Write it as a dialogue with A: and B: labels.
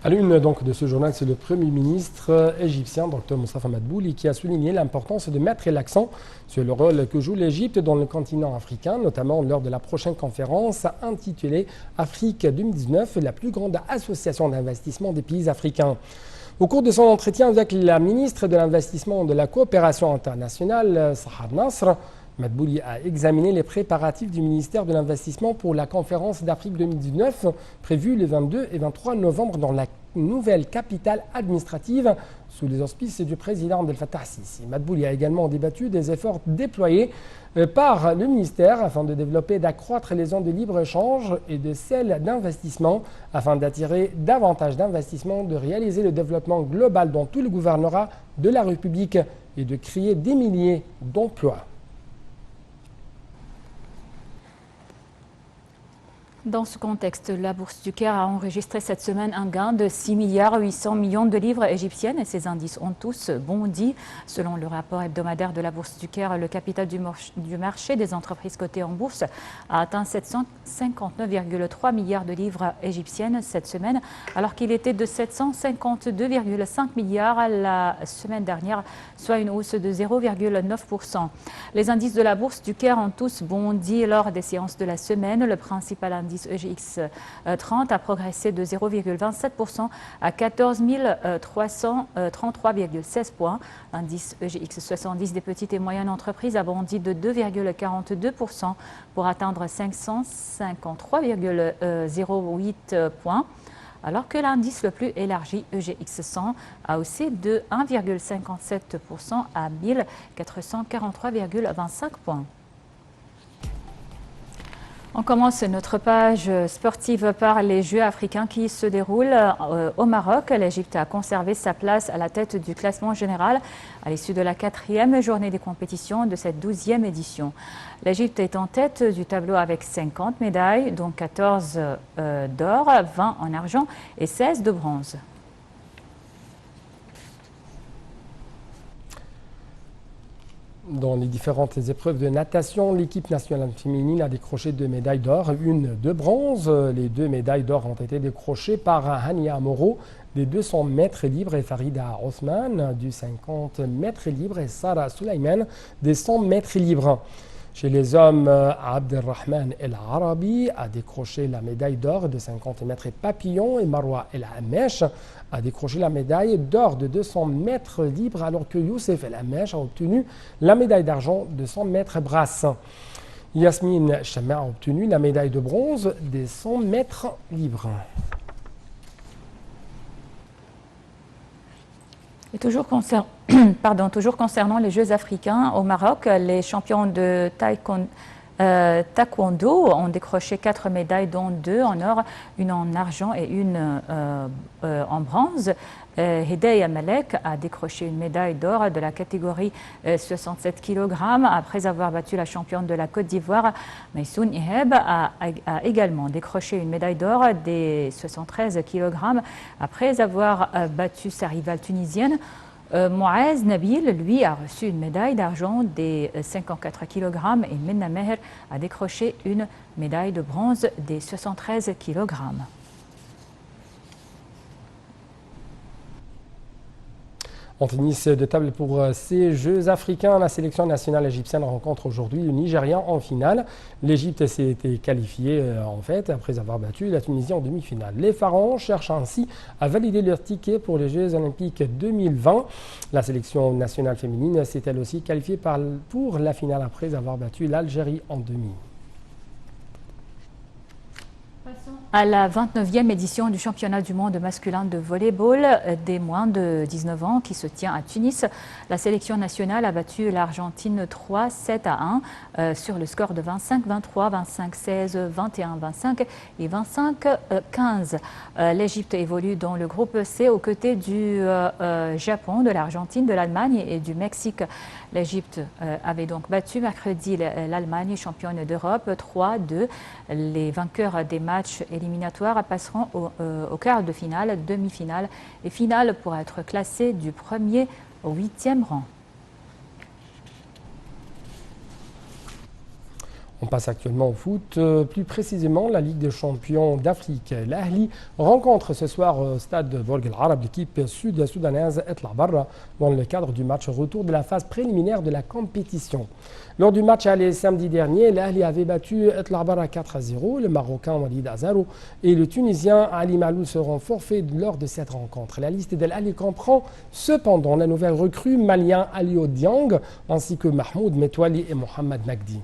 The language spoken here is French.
A: À l'une donc de ce journal, c'est le Premier ministre égyptien, Dr Moustapha Madbouli, qui a souligné l'importance de mettre l'accent sur le rôle que joue l'Égypte dans le continent africain, notamment lors de la prochaine conférence intitulée Afrique 2019, la plus grande association d'investissement des pays africains. Au cours de son entretien avec la ministre de l'Investissement et de la Coopération internationale, Sahar Nasr, Madbouli a examiné les préparatifs du ministère de l'Investissement pour la conférence d'Afrique 2019 prévue les 22 et 23 novembre dans la nouvelle capitale administrative sous les auspices du président Abdel Fattah Sisi. Madbouli a également débattu des efforts déployés par le ministère afin de développer et d'accroître les zones de libre-échange et de celles d'investissement afin d'attirer davantage d'investissements, de réaliser le développement global dans tout le gouvernorat de la République et de créer des milliers d'emplois.
B: Dans ce contexte, la Bourse du Caire a enregistré cette semaine un gain de 6,8 milliards de livres égyptiennes et ces indices ont tous bondi. Selon le rapport hebdomadaire de la Bourse du Caire, le capital du marché des entreprises cotées en bourse a atteint 759,3 milliards de livres égyptiennes cette semaine, alors qu'il était de 752,5 milliards la semaine dernière, soit une hausse de 0,9%. Les indices de la Bourse du Caire ont tous bondi lors des séances de la semaine. Le principal indice EGX 30 a progressé de 0,27% à 14 333,16 points. L'indice EGX 70 des petites et moyennes entreprises a bondi de 2,42% pour atteindre 553,08 points, alors que l'indice le plus élargi, EGX 100, a haussé de 1,57% à 1443,25 points. On commence notre page sportive par les Jeux africains qui se déroulent au Maroc. L'Égypte a conservé sa place à la tête du classement général à l'issue de la 4e journée des compétitions de cette 12e édition. L'Égypte est en tête du tableau avec 50 médailles, dont 14 d'or, 20 en argent et 16 de bronze.
A: Dans les différentes épreuves de natation, l'équipe nationale féminine a décroché 2 médailles d'or, une de bronze. Les 2 médailles d'or ont été décrochées par Hania Moro des 200 mètres libres et Farida Othman du 50 mètres libres et Sarah Suleiman des 100 mètres libres. Chez les hommes, Abdelrahman El Arabi a décroché la médaille d'or de 50 mètres papillon et Marwa El Hamesh a décroché la médaille d'or de 200 mètres libres alors que Youssef El Hamesh a obtenu la médaille d'argent de 100 mètres brasse. Yasmine Chama a obtenu la médaille de bronze des 100 mètres libres.
B: Et toujours concernant les Jeux africains au Maroc, les champions de taekwondo ont décroché 4 médailles, dont 2 en or, une en argent et une en bronze. Hidaya Malek a décroché une médaille d'or de la catégorie 67 kg après avoir battu la championne de la Côte d'Ivoire. Maysoun Iheb a également décroché une médaille d'or des 73 kg après avoir battu sa rivale tunisienne. Mouaz Nabil, lui, a reçu une médaille d'argent des 54 kg et Minna Meher a décroché une médaille de bronze des 73 kg.
A: En tennis de table pour ces Jeux africains, la sélection nationale égyptienne rencontre aujourd'hui le Nigérian en finale. L'Égypte s'est été qualifiée en fait après avoir battu la Tunisie en demi-finale. Les Pharaons cherchent ainsi à valider leur ticket pour les Jeux olympiques 2020. La sélection nationale féminine s'est elle aussi qualifiée pour la finale après avoir battu l'Algérie en demi.
B: À la 29e édition du championnat du monde masculin de volleyball des moins de 19 ans qui se tient à Tunis, la sélection nationale a battu l'Argentine 3-7-1 sur le score de 25-23, 25-16, 21-25 et 25-15. L'Égypte évolue dans le groupe C aux côtés du Japon, de l'Argentine, de l'Allemagne et du Mexique. L'Égypte avait donc battu mercredi l'Allemagne, championne d'Europe, 3-2. Les vainqueurs des matchs éliminatoires passeront au quart de finale, demi-finale et finale pour être classés du 1er au 8e rang.
A: On passe actuellement au foot, plus précisément la Ligue des champions d'Afrique. L'Ahli rencontre ce soir au stade Borg El Arab l'équipe sud-soudanaise Etla Barra dans le cadre du match retour de la phase préliminaire de la compétition. Lors du match aller samedi dernier, l'Ahli avait battu Etla Barra 4-0, le Marocain Walid Azaro et le Tunisien Ali Malou seront forfaits lors de cette rencontre. La liste de l'Ahli comprend cependant la nouvelle recrue malien Alio Diang ainsi que Mahmoud Metwali et Mohamed Nagdi.